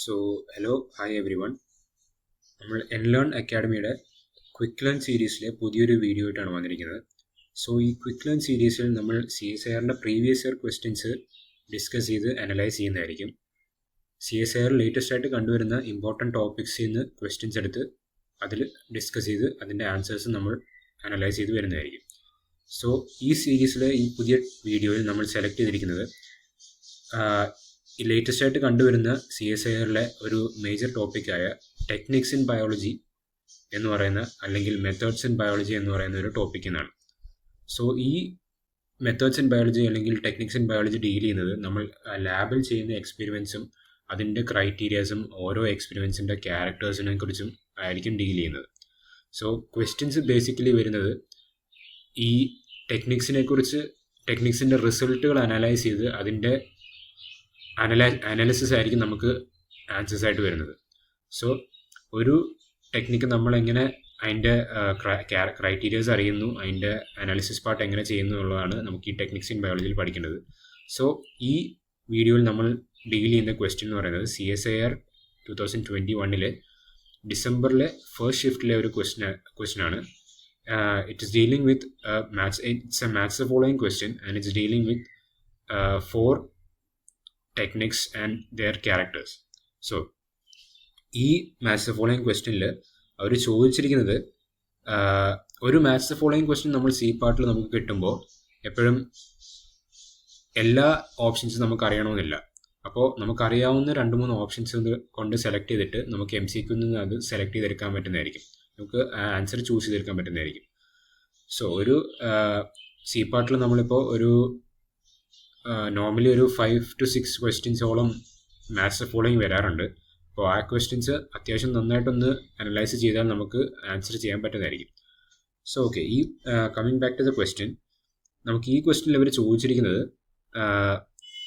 Hello, hi everyone. നമ്മൾ എൻലേൺ അക്കാഡമിയുടെ quick learn സീരീസിലെ പുതിയൊരു വീഡിയോ ആയിട്ടാണ് വന്നിരിക്കുന്നത്. ഈ ക്വിക്ക് ലേൺ സീരീസിൽ നമ്മൾ CSIRൻ്റെ പ്രീവിയസ് ഇയർ ക്വസ്റ്റ്യൻസ് ഡിസ്കസ് ചെയ്ത് അനലൈസ് ചെയ്യുന്നതായിരിക്കും. CSIR ലേറ്റസ്റ്റ് ആയിട്ട് കണ്ടുവരുന്ന ഇമ്പോർട്ടൻറ്റ് ടോപ്പിക്സിൽ നിന്ന് ക്വസ്റ്റ്യൻസ് എടുത്ത് അതിൽ ഡിസ്കസ് ചെയ്ത് അതിൻ്റെ ആൻസേഴ്സ് നമ്മൾ അനലൈസ് ചെയ്ത് വരുന്നതായിരിക്കും. ഈ സീരീസിലെ ഈ പുതിയ വീഡിയോയിൽ നമ്മൾ സെലക്ട് ചെയ്തിരിക്കുന്നത് ഈ ലേറ്റസ്റ്റ് ആയിട്ട് കണ്ടുവരുന്ന CSIRലെ ഒരു മേജർ ടോപ്പിക്കായ ടെക്നിക്സ് ഇൻ ബയോളജി എന്ന് പറയുന്ന അല്ലെങ്കിൽ മെത്തേഡ്സ് ഇൻ ബയോളജി എന്ന് പറയുന്ന ഒരു ടോപ്പിക്കിൽ നിന്നാണ്. ഈ മെത്തേഡ്സ് ഇൻ ബയോളജി അല്ലെങ്കിൽ ടെക്നിക്സ് ഇൻ ബയോളജി ഡീൽ ചെയ്യുന്നത് നമ്മൾ ലാബിൽ ചെയ്യുന്ന എക്സ്പെരിമെൻസും അതിൻ്റെ ക്രൈറ്റീരിയാസും ഓരോ എക്സ്പെരിമെൻസിൻ്റെ ക്യാരക്ടേഴ്സിനെ കുറിച്ചും ആയിരിക്കും ഡീൽ ചെയ്യുന്നത്. ക്വസ്റ്റ്യൻസ് ബേസിക്കലി വരുന്നത് ഈ ടെക്നിക്സിൻ്റെ റിസൾട്ടുകൾ അനലൈസ് ചെയ്ത് അതിൻ്റെ അനാലിസിസ് ആയിരിക്കും നമുക്ക് ആൻസേഴ്സ് ആയിട്ട് വരുന്നത്. ഒരു ടെക്നിക്ക് നമ്മളെങ്ങനെ അതിൻ്റെ ക്രൈറ്റീരിയാസ് അറിയുന്നു, അതിൻ്റെ അനാലിസിസ് പാർട്ട് എങ്ങനെ ചെയ്യുന്നു എന്നുള്ളതാണ് നമുക്ക് ഈ ടെക്നിക്സ് ഇൻ ബയോളജിയിൽ പഠിക്കേണ്ടത്. ഈ വീഡിയോയിൽ നമ്മൾ ഡീൽ ചെയ്യുന്ന ക്വസ്റ്റ്യൻ എന്ന് പറയുന്നത് CSIR 2021 ഡിസംബറിലെ ഫസ്റ്റ് ഷിഫ്റ്റിലെ ഒരു ക്വസ്റ്റ്യൻ ആണ്. It is dealing with its A maths following question and it's dealing with 4 techniques and their characters. ഈ മാത്സ് ഫോളോയിങ് ക്വസ്റ്റ്യനിൽ അവർ ചോദിച്ചിരിക്കുന്നത് ഒരു മാത്സ് ഫോളോയിങ് ക്വസ്റ്റ്യൻ നമ്മൾ C പാർട്ടിൽ നമുക്ക് കിട്ടുമ്പോൾ എപ്പോഴും എല്ലാ ഓപ്ഷൻസും നമുക്ക് അറിയണമെന്നില്ല. അപ്പോൾ നമുക്കറിയാവുന്ന 2-3 ഓപ്ഷൻസ് കൊണ്ട് സെലക്ട് ചെയ്തിട്ട് നമുക്ക് MCQ നിന്ന് അത് സെലക്ട് ചെയ്തെടുക്കാൻ പറ്റുന്നതായിരിക്കും. നമുക്ക് ആൻസർ ചൂസ് ചെയ്തെടുക്കാൻ പറ്റുന്നതായിരിക്കും. ഒരു C പാർട്ടിൽ നമ്മളിപ്പോൾ ഒരു നോർമലി ഒരു 5 to 6 ക്വസ്റ്റ്യൻസോളം മാത്സ് ഫോളോയിങ് വരാറുണ്ട്. അപ്പോൾ ആ ക്വസ്റ്റ്യൻസ് അത്യാവശ്യം നന്നായിട്ടൊന്ന് അനലൈസ് ചെയ്താൽ നമുക്ക് ആൻസർ ചെയ്യാൻ പറ്റുന്നതായിരിക്കും. ഈ coming back to the question, നമുക്ക് ഈ ക്വസ്റ്റ്യനിൽ അവർ ചോദിച്ചിരിക്കുന്നത്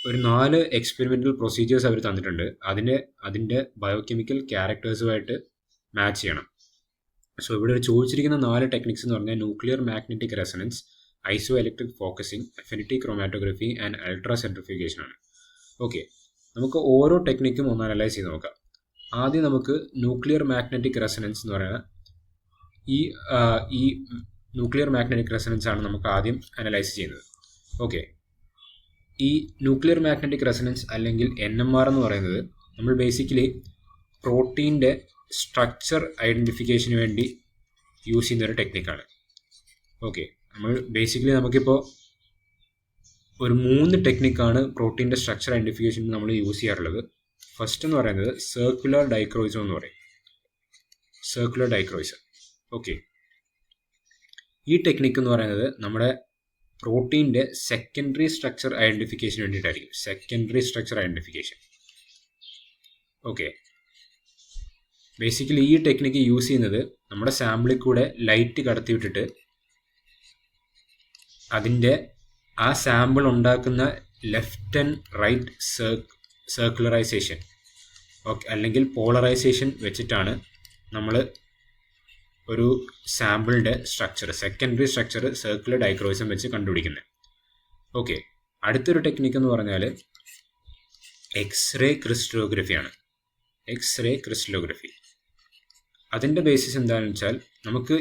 ഒരു 4 എക്സ്പെരിമെൻ്റൽ പ്രൊസീജിയേഴ്സ് അവർ തന്നിട്ടുണ്ട്. അതിൻ്റെ ബയോകെമിക്കൽ ക്യാരക്ടേഴ്സുമായിട്ട് മാച്ച് ചെയ്യണം. ഇവിടെ ചോദിച്ചിരിക്കുന്ന 4 ടെക്നിക്സ് എന്ന് പറഞ്ഞാൽ nuclear magnetic resonance, iso electric focusing, affinity chromatography and ultra centrifugation ആണ്. നമുക്ക് ഓരോ ടെക്നിക്കും ഒന്ന് അനലൈസ് ചെയ്ത് നോക്കാം. ആദ്യം നമുക്ക് ന്യൂക്ലിയർ മാഗ്നറ്റിക് റെസൊണൻസ് എന്ന് പറയുന്ന ഈ ന്യൂക്ലിയർ മാഗ്നറ്റിക് റെസൊണൻസ് ആണ് നമുക്ക് ആദ്യം അനലൈസ് ചെയ്യുന്നത്. ഈ ന്യൂക്ലിയർ മാഗ്നറ്റിക് റെസൊണൻസ് അല്ലെങ്കിൽ NMR എന്ന് പറയുന്നത് നമ്മൾ ബേസിക്കലി പ്രോട്ടീൻ്റെ സ്ട്രക്ചർ ഐഡൻറ്റിഫിക്കേഷന് വേണ്ടി യൂസ് ചെയ്യുന്നൊരു ടെക്നിക്കാണ്. നമുക്കിപ്പോൾ ഒരു 3 ടെക്നിക്കാണ് പ്രോട്ടീൻ്റെ സ്ട്രക്ചർ ഐഡൻറ്റിഫിക്കേഷന് നമ്മൾ യൂസ് ചെയ്യാറുള്ളത്. ഫസ്റ്റ് എന്ന് പറയുന്നത് സർക്കുലർ ഡൈക്രോയിസം എന്ന് പറയും. Circular dichroism. ഈ ടെക്നിക്ക് എന്ന് പറയുന്നത് നമ്മുടെ പ്രോട്ടീൻ്റെ സെക്കൻഡറി സ്ട്രക്ചർ ഐഡൻറ്റിഫിക്കേഷന് വേണ്ടിയിട്ടായിരിക്കും. Secondary structure identification. ബേസിക്കലി ഈ ടെക്നിക്ക് യൂസ് ചെയ്യുന്നത് നമ്മുടെ സാമ്പിളിൽ കൂടെ ലൈറ്റ് കടത്തിവിട്ടിട്ട് അതിൻ്റെ ആ സാമ്പിൾ ഉണ്ടാക്കുന്ന ലെഫ്റ്റ് ആൻഡ് റൈറ്റ് സർക്കുലറൈസേഷൻ അല്ലെങ്കിൽ പോളറൈസേഷൻ വെച്ചിട്ടാണ് നമ്മൾ ഒരു സാമ്പിളിൻ്റെ structure, secondary structure circular dichroism വെച്ച് കണ്ടുപിടിക്കുന്നത്. അടുത്തൊരു ടെക്നിക്ക് എന്ന് പറഞ്ഞാൽ എക്സ്റേ ക്രിസ്റ്റലോഗ്രഫിയാണ്. എക്സ്റേ ക്രിസ്റ്റലോഗ്രഫി അതിൻ്റെ ബേസിസ് എന്താണെന്ന് വെച്ചാൽ നമുക്ക്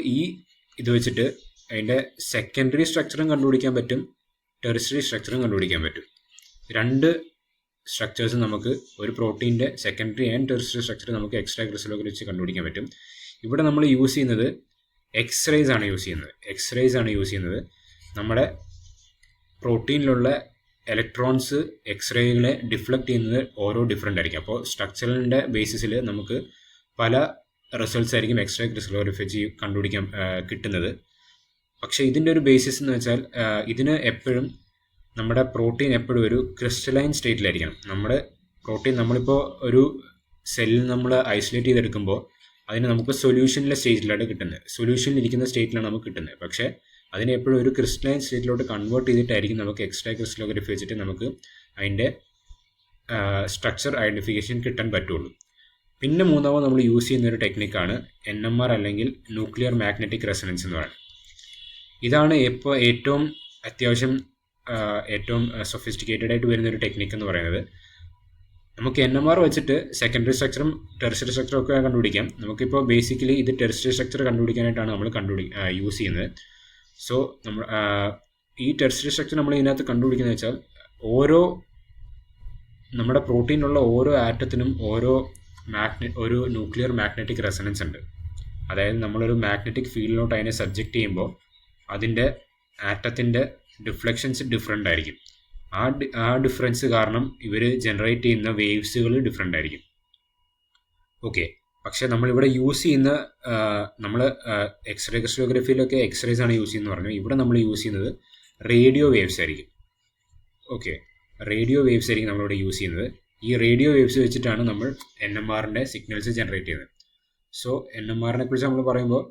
ഇത് വെച്ചിട്ട് അതിൻ്റെ സെക്കൻഡറി സ്ട്രക്ചറും കണ്ടുപിടിക്കാൻ പറ്റും, ടെറിസ്റ്ററി സ്ട്രക്ചറും കണ്ടുപിടിക്കാൻ പറ്റും. 2 സ്ട്രക്ചേഴ്സ് നമുക്ക് ഒരു പ്രോട്ടീൻ്റെ സെക്കൻഡറി ആൻഡ് ടെറിസ്റ്ററി സ്ട്രക്ചർ നമുക്ക് എക്സ്റേ ക്രിസ്റ്റലോഗ്രഫി വെച്ച് കണ്ടുപിടിക്കാൻ പറ്റും. ഇവിടെ നമ്മൾ യൂസ് ചെയ്യുന്നത് എക്സ്റേസ് ആണ് യൂസ് ചെയ്യുന്നത്. നമ്മുടെ പ്രോട്ടീനിലുള്ള ഇലക്ട്രോൺസ് എക്സ്റേകളെ ഡിഫ്ലക്റ്റ് ചെയ്യുന്നത് ഓരോ ഡിഫറെൻ്റ് ആയിരിക്കും. അപ്പോൾ സ്ട്രക്ചറിൻ്റെ ബേസിസിൽ നമുക്ക് പല റിസൾട്ട്സ് ആയിരിക്കും എക്സ്റേ ക്രിസ്റ്റലോഗ്രഫി വെച്ച് കണ്ടുപിടിക്കാൻ കിട്ടുന്നത്. പക്ഷേ ഇതിൻ്റെ ഒരു ബേസിസ് എന്ന് വെച്ചാൽ ഇതിന് എപ്പോഴും നമ്മുടെ പ്രോട്ടീൻ എപ്പോഴും ഒരു ക്രിസ്റ്റലൈൻ സ്റ്റേറ്റിലായിരിക്കണം. നമ്മുടെ പ്രോട്ടീൻ നമ്മളിപ്പോൾ ഒരു സെല്ലിൽ നമ്മൾ ഐസൊലേറ്റ് ചെയ്തെടുക്കുമ്പോൾ അതിന് നമുക്ക് സൊല്യൂഷനിലെ സ്റ്റേറ്റിലാണ് കിട്ടുന്നത്. സൊല്യൂഷനിൽ ഇരിക്കുന്ന സ്റ്റേറ്റിലാണ് നമുക്ക് കിട്ടുന്നത്. പക്ഷേ അതിനെ എപ്പോഴും ഒരു ക്രിസ്റ്റലൈൻ സ്റ്റേറ്റിലോട്ട് കൺവേർട്ട് ചെയ്തിട്ടായിരിക്കും നമുക്ക് എക്സ്ട്രാ ക്രിസ്റ്റലോഗ്രഫി വെച്ചിട്ട് നമുക്ക് അതിൻ്റെ സ്ട്രക്ചർ ഐഡൻറ്റിഫിക്കേഷൻ കിട്ടാൻ പറ്റുള്ളൂ. പിന്നെ മൂന്നാമത് നമ്മൾ യൂസ് ചെയ്യുന്നൊരു ടെക്നിക്കാണ് NMR അല്ലെങ്കിൽ ന്യൂക്ലിയർ മാഗ്നറ്റിക് റെസൊണൻസ് എന്ന് പറയുന്നത്. ഇതാണ് ഇപ്പോൾ ഏറ്റവും സൊഫിസ്റ്റിക്കേറ്റഡ് ആയിട്ട് വരുന്നൊരു ടെക്നിക്ക് എന്ന് പറയുന്നത്. നമുക്ക് NMR വെച്ചിട്ട് സെക്കൻഡറി സ്ട്രക്ചറും ടെർഷ്യറി സ്ട്രക്ചറും ഒക്കെ കണ്ടുപിടിക്കാം. നമുക്കിപ്പോൾ ബേസിക്കലി ഇത് ടെർഷ്യറി സ്ട്രക്ചർ കണ്ടുപിടിക്കാനായിട്ടാണ് നമ്മൾ യൂസ് ചെയ്യുന്നത്. സോ നമ്മൾ ഈ ടെർഷ്യറി സ്ട്രക്ചർ നമ്മൾ ഇതിനകത്ത് കണ്ടുപിടിക്കുന്നത് വെച്ചാൽ നമ്മുടെ പ്രോട്ടീനിലുള്ള ഓരോ ആറ്റത്തിനും ഒരു ന്യൂക്ലിയർ മാഗ്നറ്റിക് റെസണൻസ് ഉണ്ട്. അതായത് നമ്മളൊരു മാഗ്നറ്റിക് ഫീൽഡിലോട്ട് അതിനെ സബ്ജക്റ്റ് ചെയ്യുമ്പോൾ അതിൻ്റെ ആറ്റത്തിൻ്റെ ഡിഫ്ലക്ഷൻസ് ഡിഫറെൻ്റ് ആയിരിക്കും. ആ ഡിഫറൻസ് കാരണം ഇവർ ജനറേറ്റ് ചെയ്യുന്ന വേവ്സുകൾ ഡിഫറെൻ്റ് ആയിരിക്കും. ഓക്കെ, പക്ഷേ നമ്മളിവിടെ യൂസ് ചെയ്യുന്ന നമ്മൾ എക്സ്റേ ക്രിസ്റ്റലോഗ്രഫിയിലൊക്കെ എക്സ്റേസ് ആണ് യൂസ് ചെയ്യുന്നത് പറഞ്ഞു. ഇവിടെ നമ്മൾ യൂസ് ചെയ്യുന്നത് റേഡിയോ വേവ്സ് ആയിരിക്കും. ഓക്കെ, റേഡിയോ വേവ്സ് ആയിരിക്കും നമ്മളിവിടെ യൂസ് ചെയ്യുന്നത്. ഈ റേഡിയോ വേവ്സ് വെച്ചിട്ടാണ് നമ്മൾ NMRൻ്റെ സിഗ്നൽസ് ജനറേറ്റ് ചെയ്യുന്നത്. സോ NMRനെ കുറിച്ച് നമ്മൾ പറയുമ്പോൾ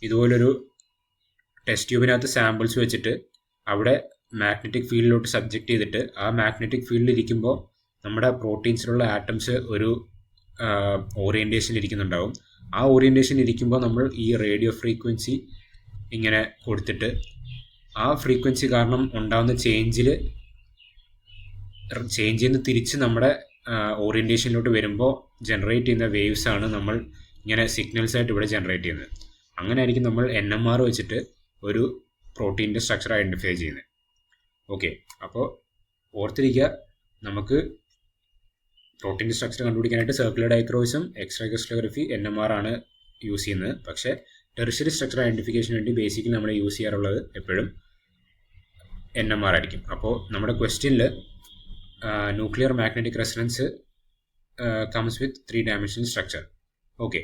ഇതുപോലൊരു ടെസ്റ്റ് ട്യൂബിനകത്ത് സാമ്പിൾസ് വെച്ചിട്ട് അവിടെ മാഗ്നറ്റിക് ഫീൽഡിലോട്ട് സബ്ജക്റ്റ് ചെയ്തിട്ട് ആ മാഗ്നറ്റിക് ഫീൽഡിൽ ഇരിക്കുമ്പോൾ നമ്മുടെ പ്രോട്ടീൻസിലുള്ള ആറ്റംസ് ഒരു ഓറിയൻറ്റേഷനിൽ ഇരിക്കുന്നുണ്ടാവും. ആ ഓറിയൻറ്റേഷനിൽ ഇരിക്കുമ്പോൾ നമ്മൾ ഈ റേഡിയോ ഫ്രീക്വൻസി ഇങ്ങനെ കൊടുത്തിട്ട് ആ ഫ്രീക്വൻസി കാരണം ഉണ്ടാകുന്ന ചേഞ്ചിൽ നിന്ന് തിരിച്ച് നമ്മുടെ ഓറിയൻറ്റേഷനിലോട്ട് വരുമ്പോൾ ജനറേറ്റ് ചെയ്യുന്ന വേവ്സ് ആണ് നമ്മൾ ഇങ്ങനെ സിഗ്നൽസ് ആയിട്ട് ഇവിടെ ജനറേറ്റ് ചെയ്യുന്നത്. അങ്ങനെ ആയിരിക്കും നമ്മൾ NMR വെച്ചിട്ട് ഒരു പ്രോട്ടീൻ്റെ സ്ട്രക്ചർ ഐഡൻറ്റിഫൈ ചെയ്യുന്നത്. ഓക്കെ, അപ്പോൾ ഓർത്തിരിക്കുക, നമുക്ക് പ്രോട്ടീൻ്റെ സ്ട്രക്ചർ കണ്ടുപിടിക്കാനായിട്ട് circular dichroism, X-ray crystallography, NMR ആണ് യൂസ് ചെയ്യുന്നത്. പക്ഷേ ടെർഷ്യറി സ്ട്രക്ചർ ഐഡൻറ്റിഫിക്കേഷന് വേണ്ടി ബേസിക്കലി നമ്മൾ യൂസ് ചെയ്യാറുള്ളത് എപ്പോഴും NMR ആയിരിക്കും. അപ്പോൾ നമ്മുടെ ക്വസ്റ്റ്യനിൽ nuclear magnetic resonance comes with 3 dimensional structure. Okay,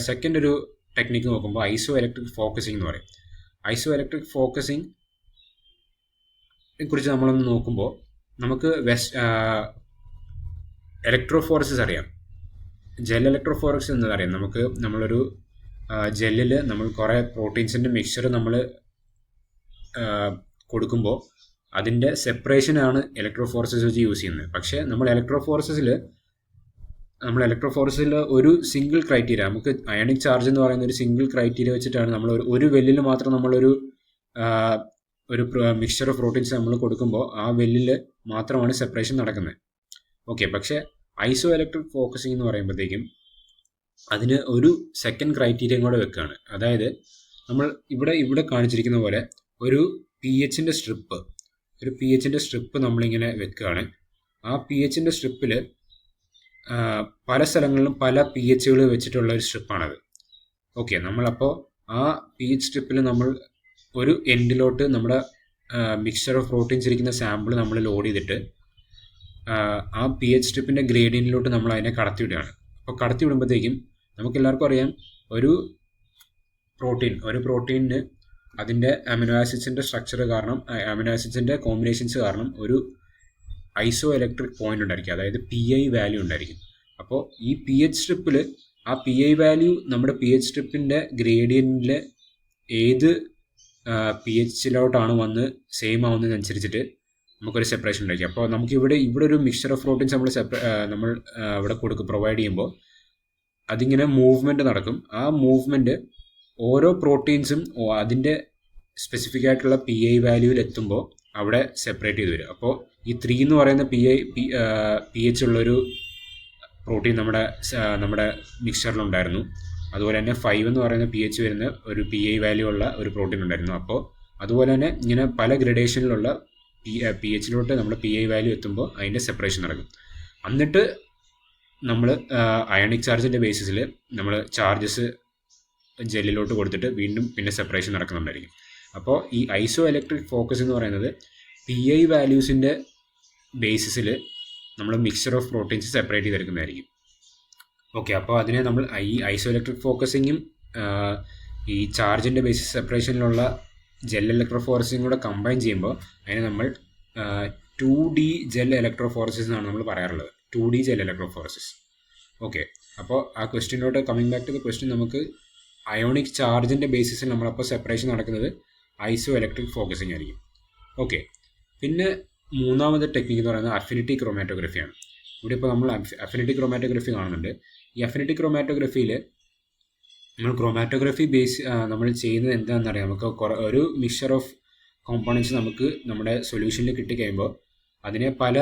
second ഒരു ടെക്നിക്ക് നോക്കുമ്പോൾ ഐസോ ഇലക്ട്രിക് ഫോക്കസിംഗ് എന്ന് പറയും. ഐസോ ഇലക്ട്രിക് ഫോക്കസിംഗിനെ കുറിച്ച് നമ്മളൊന്ന് നോക്കുമ്പോൾ നമുക്ക് ഇലക്ട്രോഫോറസിസ് അറിയാം. ജെൽ ഇലക്ട്രോഫോറസിസ് എന്നതറിയാം. നമ്മളൊരു ജെല്ലിൽ നമ്മൾ കുറേ പ്രോട്ടീൻസിൻ്റെ മിക്സ്ചർ നമ്മൾ കൊടുക്കുമ്പോൾ അതിൻ്റെ സെപ്പറേഷനാണ് ഇലക്ട്രോഫോറസിസ് വെച്ച് യൂസ് ചെയ്യുന്നത്. പക്ഷേ നമ്മൾ ഇലക്ട്രോഫോറസിൽ ഒരു സിംഗിൾ ക്രൈറ്റീരിയ, നമുക്ക് അയണിക് ചാർജ് എന്ന് പറയുന്ന ഒരു സിംഗിൾ ക്രൈറ്റീരിയ വെച്ചിട്ടാണ് നമ്മൾ ഒരു വെല്ലിൽ മാത്രം നമ്മളൊരു മിക്സ്ചർ ഓഫ് പ്രോട്ടീൻസ് നമ്മൾ കൊടുക്കുമ്പോൾ ആ വെല്ലിൽ മാത്രമാണ് സെപ്പറേഷൻ നടക്കുന്നത്. ഓക്കെ, പക്ഷേ ഐസോ ഇലക്ട്രിക് ഫോക്കസിംഗ് എന്ന് പറയുമ്പോഴത്തേക്കും അതിന് ഒരു സെക്കൻഡ് ക്രൈറ്റീരിയയും കൂടെ വെക്കുകയാണ്. അതായത് നമ്മൾ ഇവിടെ കാണിച്ചിരിക്കുന്ന പോലെ ഒരു pHൻ്റെ സ്ട്രിപ്പ് നമ്മളിങ്ങനെ വെക്കുകയാണ്. ആ pHൻ്റെ സ്ട്രിപ്പിൽ പല സ്ഥലങ്ങളിലും പല pHകൾ വെച്ചിട്ടുള്ള ഒരു സ്ട്രിപ്പാണത്. ഓക്കെ, നമ്മളപ്പോൾ ആ pH സ്ട്രിപ്പിൽ നമ്മൾ ഒരു എൻഡിലോട്ട് നമ്മുടെ മിക്സ്ചർ ഓഫ് പ്രോട്ടീൻസ് ഇരിക്കുന്ന സാമ്പിൾ നമ്മൾ ലോഡ് ചെയ്തിട്ട് ആ pH സ്ട്രിപ്പിൻ്റെ ഗ്രേഡിയൻറ്റിലോട്ട് നമ്മൾ അതിനെ കടത്തിവിടുകയാണ്. അപ്പോൾ കടത്തിവിടുമ്പോഴത്തേക്കും നമുക്കെല്ലാവർക്കും അറിയാം, ഒരു പ്രോട്ടീനിന് അതിൻ്റെ അമിനോ ആസിഡ്സിൻ്റെ സ്ട്രക്ചർ കാരണം, അമിനോ ആസിഡ്സിൻ്റെ കോമ്പിനേഷൻസ് കാരണം ഒരു ഐസോ ഇലക്ട്രിക് പോയിന്റ് ഉണ്ടായിരിക്കും, അതായത് PI വാല്യൂ ഉണ്ടായിരിക്കും. അപ്പോൾ ഈ pH സ്ട്രിപ്പിൽ ആ PI വാല്യൂ നമ്മുടെ pH സ്ട്രിപ്പിൻ്റെ ഗ്രേഡിയൻറ്റിൽ ഏത് pHലോട്ടാണ് വന്ന് സെയിം ആവുന്നതിനനുസരിച്ചിട്ട് നമുക്കൊരു സെപ്പറേഷൻ ഉണ്ടായിരിക്കും. അപ്പോൾ നമുക്ക് ഇവിടെ ഒരു മിക്സ്ചർ ഓഫ് പ്രോട്ടീൻസ് നമ്മൾ ഇവിടെ പ്രൊവൈഡ് ചെയ്യുമ്പോൾ അതിങ്ങനെ മൂവ്മെൻറ്റ് നടക്കും. ആ മൂവ്മെൻറ്റ് ഓരോ പ്രോട്ടീൻസും അതിൻ്റെ സ്പെസിഫിക് ആയിട്ടുള്ള PI വാല്യൂവിൽ എത്തുമ്പോൾ അവിടെ സെപ്പറേറ്റ് ചെയ്ത് വരും. അപ്പോൾ ഈ 3 എന്ന് പറയുന്ന pH ഉള്ളൊരു പ്രോട്ടീൻ നമ്മുടെ മിക്സ്ചറിലുണ്ടായിരുന്നു. അതുപോലെ തന്നെ 5 എന്ന് പറയുന്ന pH വരുന്ന ഒരു PI വാല്യൂ ഉള്ള ഒരു പ്രോട്ടീൻ ഉണ്ടായിരുന്നു. അപ്പോൾ അതുപോലെ തന്നെ ഇങ്ങനെ പല ഗ്രഡേഷനിലുള്ള pHലോട്ട് നമ്മുടെ PI വാല്യൂ എത്തുമ്പോൾ അതിൻ്റെ സെപ്പറേഷൻ നടക്കും. എന്നിട്ട് നമ്മൾ അയണിക് ചാർജിൻ്റെ ബേസിസിൽ നമ്മൾ ചാർജസ് ജെല്ലിലോട്ട് കൊടുത്തിട്ട് വീണ്ടും പിന്നെ സെപ്പറേഷൻ നടക്കുന്നുണ്ടായിരിക്കും. അപ്പോൾ ഈ ഐസോ ഇലക്ട്രിക് ഫോക്കസ് എന്ന് പറയുന്നത് PI വാല്യൂസിൻ്റെ ബേസിസിൽ നമ്മൾ മിക്സ്ചർ ഓഫ് പ്രോട്ടീൻസ് സെപ്പറേറ്റ് ചെയ്തെടുക്കുന്നതായിരിക്കും. ഓക്കെ, അപ്പോൾ അതിനെ നമ്മൾ ഈ ഐസോ ഇലക്ട്രിക് ഫോക്കസിങ്ങും ഈ ചാർജിൻ്റെ ബേസിസ് സെപ്പറേഷനിലുള്ള ജെൽ ഇലക്ട്രോഫോറസിസും കൂടെ കമ്പൈൻ ചെയ്യുമ്പോൾ അതിനെ നമ്മൾ 2D ജെൽ ഇലക്ട്രോഫോറസിസ് എന്നാണ് നമ്മൾ പറയാറുള്ളത്. 2D gel electrophoresis. ഓക്കെ, അപ്പോൾ ആ ക്വസ്റ്റ്യനിലോട്ട് coming back to the question, നമുക്ക് അയോണിക് ചാർജിൻ്റെ ബേസിസിൽ നമ്മളപ്പോൾ സെപ്പറേഷൻ നടക്കുന്നത് ഐസോ ഇലക്ട്രിക് ഫോക്കസിങ് ആയിരിക്കും. ഓക്കെ, പിന്നെ മൂന്നാമത്തെ ടെക്നിക്ക് എന്ന് പറയുന്നത് അഫിനിറ്റി ക്രോമാറ്റോഗ്രഫിയാണ്. ഇവിടെ ഇപ്പോൾ നമ്മൾ അഫിനിറ്റി ക്രോമാറ്റോഗ്രഫി കാണുന്നുണ്ട്. ഈ അഫിനിറ്റി ക്രോമാറ്റോഗ്രഫിയിൽ നമ്മൾ നമ്മൾ ചെയ്യുന്നത് എന്താണെന്നറിയാം. നമുക്ക് ഒരു മിക്സ്ചർ ഓഫ് കോമ്പോണൻറ്റ്സ് നമുക്ക് നമ്മുടെ സൊല്യൂഷനിൽ കിട്ടിക്കഴിയുമ്പോൾ അതിനെ പല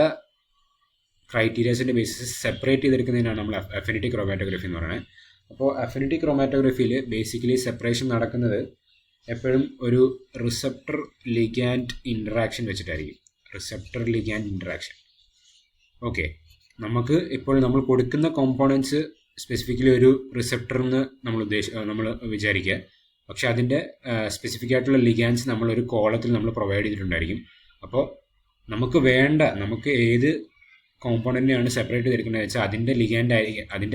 ക്രൈറ്റീരിയസിൻ്റെ ബേസിസ് സെപ്പറേറ്റ് ചെയ്തെടുക്കുന്നതിനാണ് നമ്മൾ അഫിനിറ്റി ക്രോമാറ്റോഗ്രഫി എന്ന് പറയുന്നത്. അപ്പോൾ അഫിനിറ്റി ക്രോമാറ്റോഗ്രഫിയിൽ ബേസിക്കലി സെപ്പറേഷൻ നടക്കുന്നത് എപ്പോഴും ഒരു റിസപ്റ്റർ ലിഗാൻഡ് ഇൻറ്ററാക്ഷൻ വെച്ചിട്ടായിരിക്കും. Receptor ligand interaction. ഓക്കെ, നമുക്ക് ഇപ്പോൾ നമ്മൾ കൊടുക്കുന്ന കോമ്പോണൻസ് സ്പെസിഫിക്കലി ഒരു റിസപ്റ്ററിന്ന് നമ്മൾ വിചാരിക്കുക. പക്ഷെ അതിൻ്റെ സ്പെസിഫിക് ആയിട്ടുള്ള ലിഗാൻസ് നമ്മളൊരു കോളത്തിൽ നമ്മൾ പ്രൊവൈഡ് ചെയ്തിട്ടുണ്ടായിരിക്കും. അപ്പോൾ നമുക്ക് ഏത് കോമ്പോണൻറ്റിനെയാണ് സെപ്പറേറ്റ് ചെയ്തിരിക്കുന്നത് വെച്ചാൽ അതിൻ്റെ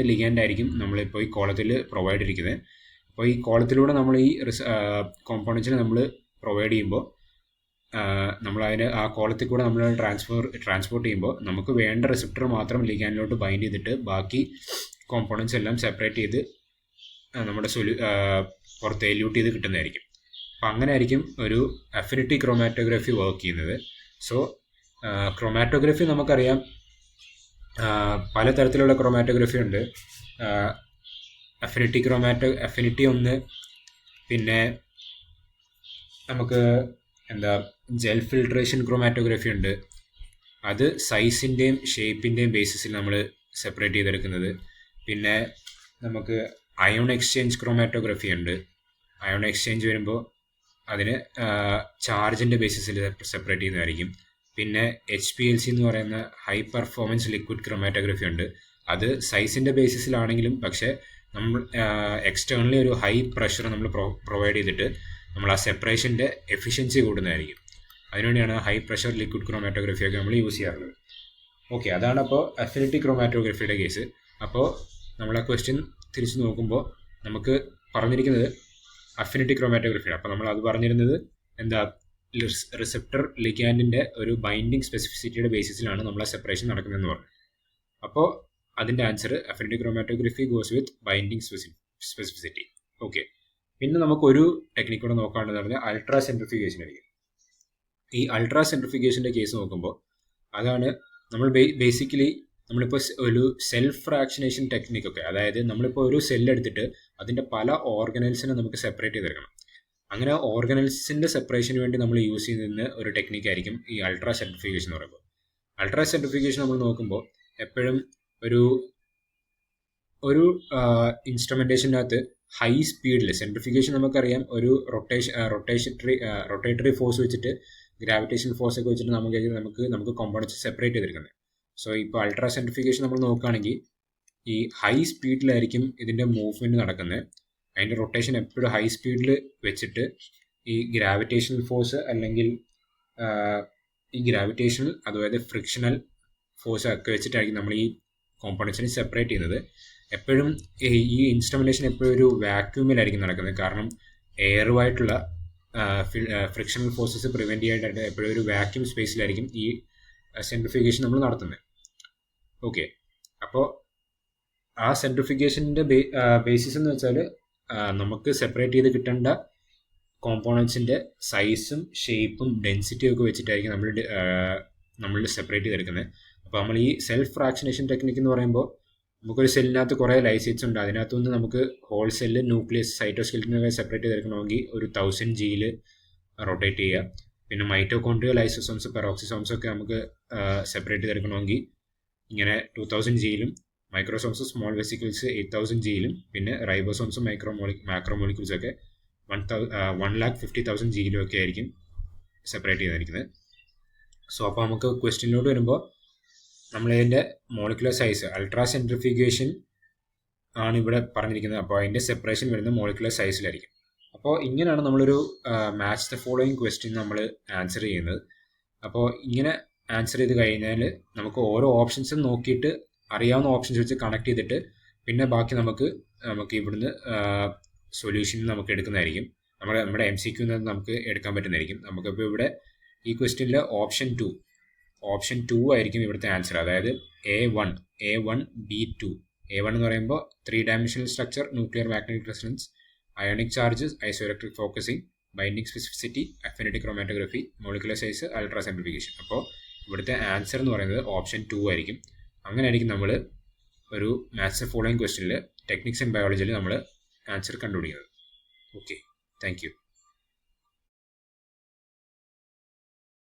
ലിഗാൻഡ് ആയിരിക്കും നമ്മളിപ്പോൾ ഈ കോളത്തിൽ പ്രൊവൈഡ് ചെയ്തിരിക്കുന്നത്. അപ്പോൾ ഈ കോളത്തിലൂടെ നമ്മൾ ഈ കോമ്പോണൻസിനെ നമ്മൾ പ്രൊവൈഡ് ചെയ്യുമ്പോൾ നമ്മളതിന് ആ കോളത്തിൽ കൂടെ നമ്മൾ ട്രാൻസ്പോർട്ട് ചെയ്യുമ്പോൾ നമുക്ക് വേണ്ട റിസപ്റ്റർ മാത്രം ലിഗാൻഡിലോട്ട് ബൈൻഡ് ചെയ്തിട്ട് ബാക്കി കോമ്പോണൻസ് എല്ലാം സെപ്പറേറ്റ് ചെയ്ത് നമ്മുടെ പുറത്ത് എല്യൂട്ട് ചെയ്ത് കിട്ടുന്നതായിരിക്കും. അപ്പം അങ്ങനെ ആയിരിക്കും ഒരു അഫിനിറ്റി ക്രോമാറ്റോഗ്രഫി വർക്ക് ചെയ്യുന്നത്. സോ ക്രോമാറ്റോഗ്രഫി നമുക്കറിയാം പലതരത്തിലുള്ള ക്രോമാറ്റോഗ്രഫി ഉണ്ട്. അഫിനിറ്റി ഒന്ന്, പിന്നെ നമുക്ക് ജെൽ ഫിൽട്രേഷൻ ക്രോമാറ്റോഗ്രഫി ഉണ്ട്. അത് സൈസിൻ്റെയും ഷേപ്പിൻ്റെയും ബേസിസിൽ നമ്മൾ സെപ്പറേറ്റ് ചെയ്തെടുക്കുന്നത്. പിന്നെ നമുക്ക് അയോൺ എക്സ്ചേഞ്ച് ക്രോമാറ്റോഗ്രഫി ഉണ്ട്. അയോൺ എക്സ്ചേഞ്ച് വരുമ്പോൾ അതിന് ചാർജിൻ്റെ ബേസിസിൽ സെപ്പറേറ്റ് ചെയ്യുന്നതായിരിക്കും. പിന്നെ HPLC എന്ന് പറയുന്ന ഹൈ പെർഫോമൻസ് ലിക്വിഡ് ക്രോമാറ്റോഗ്രഫി ഉണ്ട്. അത് സൈസിൻ്റെ ബേസിസിലാണെങ്കിലും പക്ഷേ നമ്മൾ എക്സ്റ്റേണലി ഒരു ഹൈ പ്രഷർ നമ്മൾ പ്രൊവൈഡ് ചെയ്തിട്ട് നമ്മൾ ആ സെപ്പറേഷൻ്റെ എഫിഷ്യൻസി കൂടുന്നതായിരിക്കും. അതിനുവേണ്ടിയാണ് ഹൈ പ്രഷർ ലിക്വിഡ് ക്രോമാറ്റോഗ്രഫിയൊക്കെ നമ്മൾ യൂസ് ചെയ്യാറുള്ളത്. ഓക്കെ, അതാണ് അപ്പോൾ അഫിനിറ്റി ക്രോമാറ്റോഗ്രഫിയുടെ കേസ്. അപ്പോൾ നമ്മൾ ആ ക്വസ്റ്റ്യൻ തിരിച്ച് നോക്കുമ്പോൾ നമുക്ക് പറഞ്ഞിരിക്കുന്നത് അഫിനിറ്റി ക്രോമാറ്റോഗ്രഫിയാണ്. അപ്പോൾ നമ്മൾ അത് പറഞ്ഞിരുന്നത് റിസപ്റ്റർ ലിഗാൻഡിൻ്റെ ഒരു ബൈൻഡിങ് സ്പെസിഫിസിറ്റിയുടെ ബേസിസിലാണ് നമ്മൾ ആ സെപ്പറേഷൻ നടക്കുന്നതെന്ന് പറഞ്ഞു. അപ്പോൾ അതിൻ്റെ ആൻസർ അഫിനിറ്റി ക്രോമാറ്റോഗ്രഫി ഗോസ് വിത്ത് ബൈൻഡിങ് സ്പെസിഫിസിറ്റി. ഓക്കെ, പിന്നെ നമുക്കൊരു ടെക്നിക്ക് കൂടെ നോക്കാണെന്ന് പറഞ്ഞാൽ അൾട്രാ സെൻട്രിഫ്യൂഗേഷൻ ആയിരിക്കും. ഈ അൾട്രാ സെൻട്രിഫ്യൂഗേഷൻ്റെ കേസ് നോക്കുമ്പോൾ അതാണ് നമ്മൾ ബേസിക്കലി നമ്മളിപ്പോൾ ഒരു സെൽഫ് ഫ്രാക്ഷനേഷൻ ടെക്നിക്കൊക്കെ, അതായത് നമ്മളിപ്പോൾ ഒരു സെല്ലെടുത്തിട്ട് അതിൻ്റെ പല ഓർഗനൽസിനെ നമുക്ക് സെപ്പറേറ്റ് ചെയ്തെടുക്കണം. അങ്ങനെ ഓർഗനൽസിൻ്റെ സെപ്പറേഷന് വേണ്ടി നമ്മൾ യൂസ് ചെയ്യുന്ന ഒരു ടെക്നിക്കായിരിക്കും ഈ അൾട്രാ സെൻട്രിഫ്യൂഗേഷൻ എന്ന് പറയുമ്പോൾ. അൾട്രാ സെൻട്രിഫ്യൂഗേഷൻ നമ്മൾ നോക്കുമ്പോൾ എപ്പോഴും ഒരു ഇൻസ്ട്രുമെൻറ്റേഷനകത്ത് ഹൈ സ്പീഡിൽ സെൻട്രിഫ്യൂഗേഷൻ നമുക്കറിയാം, ഒരു റൊട്ടേറ്ററി ഫോഴ്സ് വെച്ചിട്ട് ഗ്രാവിറ്റേഷൻ ഫോഴ്സ് ഒക്കെ വെച്ചിട്ട് നമുക്ക് കോമ്പോണൻസ് സെപ്പറേറ്റ് ചെയ്തെടുക്കുന്നത്. സോ ഇപ്പോൾ അൾട്രാ സെൻട്രിഫ്യൂഗേഷൻ നമ്മൾ നോക്കുകയാണെങ്കിൽ ഈ ഹൈ സ്പീഡിലായിരിക്കും ഇതിൻ്റെ മൂവ്മെൻറ്റ് നടക്കുന്നത്. അതിൻ്റെ റൊട്ടേഷൻ എപ്പോഴും ഹൈ സ്പീഡിൽ വെച്ചിട്ട് ഈ ഗ്രാവിറ്റേഷണൽ ഫോഴ്സ് അല്ലെങ്കിൽ ഈ ഗ്രാവിറ്റേഷണൽ അതായത് ഫ്രിക്ഷണൽ ഫോഴ്സ് ഒക്കെ വെച്ചിട്ടായിരിക്കും നമ്മൾ ഈ കോമ്പോണൻസിനെ സെപ്പറേറ്റ് ചെയ്യുന്നത്. എപ്പോഴും ഈ ഇൻസ്ട്രുമെൻറ്റേഷൻ എപ്പോഴും ഒരു വാക്യൂമിലായിരിക്കും നടക്കുന്നത്. കാരണം എയറുമായിട്ടുള്ള ഫ്രിക്ഷണൽ ഫോഴ്സസ് പ്രിവെൻറ്റ് ചെയ്യാനായിട്ട് എപ്പോഴും ഒരു വാക്യൂം സ്പേസിലായിരിക്കും ഈ സെൻട്രിഫ്യൂഗേഷൻ നമ്മൾ നടത്തുന്നത്. ഓക്കെ, അപ്പോൾ ആ സെൻട്രിഫ്യൂഗേഷൻ്റെ ബേസിസ് എന്ന് വെച്ചാൽ നമുക്ക് സെപ്പറേറ്റ് ചെയ്ത് കിട്ടേണ്ട കോമ്പോണൻസിൻ്റെ സൈസും ഷേപ്പും ഡെൻസിറ്റിയും ഒക്കെ വെച്ചിട്ടായിരിക്കും നമ്മൾ സെപ്പറേറ്റ് ചെയ്തെടുക്കുന്നത്. അപ്പോൾ നമ്മൾ ഈ സെൽഫ് ഫ്രാക്ഷനേഷൻ ടെക്നിക്ക് എന്ന് പറയുമ്പോൾ നമുക്കൊരു സെല്ലിനകത്ത് കുറേ ലൈസൈറ്റ്സ് ഉണ്ട്. അതിനകത്തുനിന്ന് നമുക്ക് ഹോൾ സെല്ല്, ന്യൂക്ലിയസ്, സൈറ്റോസ്കെൽറ്റനൊക്കെ സെപ്പറേറ്റ് ചെയ്തെടുക്കണമെങ്കിൽ ഒരു 1000 Gയിൽ റൊട്ടേറ്റ് ചെയ്യുക. പിന്നെ മൈറ്റോകോൺട്രിയ, ലൈസോസോംസ്, പെറോക്സിസോംസ് ഒക്കെ നമുക്ക് സെപ്പറേറ്റ് ചെയ്തെടുക്കണമെങ്കിൽ ഇങ്ങനെ 2000 Gയിലും, മൈക്രോസോംസ്, സ്മോൾ വെസിക്കിൾസ് 8000 Gയിലും, പിന്നെ റൈബോസോംസും മാക്രോമോളിക്യൂൾസ് ഒക്കെ 1,50,000 Gയിലും ഒക്കെ ആയിരിക്കും സെപ്പറേറ്റ് ചെയ്തിരിക്കുന്നത്. സോ അപ്പോൾ നമുക്ക് ക്വസ്റ്റ്യനിലോട്ട് വരുമ്പോൾ നമ്മളതിൻ്റെ മോളിക്കുലർ സൈസ്, അൾട്രാ സെൻട്രിഫ്യൂഗേഷൻ ആണ് ഇവിടെ പറഞ്ഞിരിക്കുന്നത്. അപ്പോൾ അതിൻ്റെ സെപ്പറേഷൻ വരുന്നത് മോളിക്കുലർ സൈസിലായിരിക്കും. അപ്പോൾ ഇങ്ങനെയാണ് നമ്മളൊരു മാച്ച് ദ ഫോളോയിങ് ക്വസ്റ്റ്യൻ നമ്മൾ ആൻസർ ചെയ്യുന്നത്. അപ്പോൾ ഇങ്ങനെ ആൻസർ ചെയ്ത് കഴിഞ്ഞാൽ നമുക്ക് ഓരോ ഓപ്ഷൻസും നോക്കിയിട്ട് അറിയാവുന്ന ഓപ്ഷൻസ് വെച്ച് കണക്ട് ചെയ്തിട്ട് പിന്നെ ബാക്കി നമുക്ക് ഇവിടുന്ന് സൊല്യൂഷൻ നമുക്ക് എടുക്കുന്നതായിരിക്കും. നമ്മുടെ MCQ നമുക്ക് എടുക്കാൻ പറ്റുന്നതായിരിക്കും. നമുക്കിപ്പോൾ ഇവിടെ ഈ ക്വസ്റ്റ്യനിൽ ഓപ്ഷൻ 2 ആയിരിക്കും ഇവിടുത്തെ ആൻസർ. അതായത് A1B2. A1 എന്ന് പറയുമ്പോൾ 3 dimensional structure, nuclear magnetic resonance, ionic charges, isoelectric focusing, binding specificity, affinity chromatography, molecular size, ultracentrifugation. അപ്പോൾ ഇവിടുത്തെ ആൻസർ എന്ന് പറയുന്നത് ഓപ്ഷൻ 2 ആയിരിക്കും. അങ്ങനെയായിരിക്കും നമ്മൾ ഒരു മാത്സ് ഫോളോയിങ് ക്വസ്റ്റ്യനിൽ ടെക്നിക്സ് ഇൻ ബയോളജിയിൽ നമ്മൾ ആൻസർ കണ്ടുപിടിക്കുന്നത്. Okay, thank you.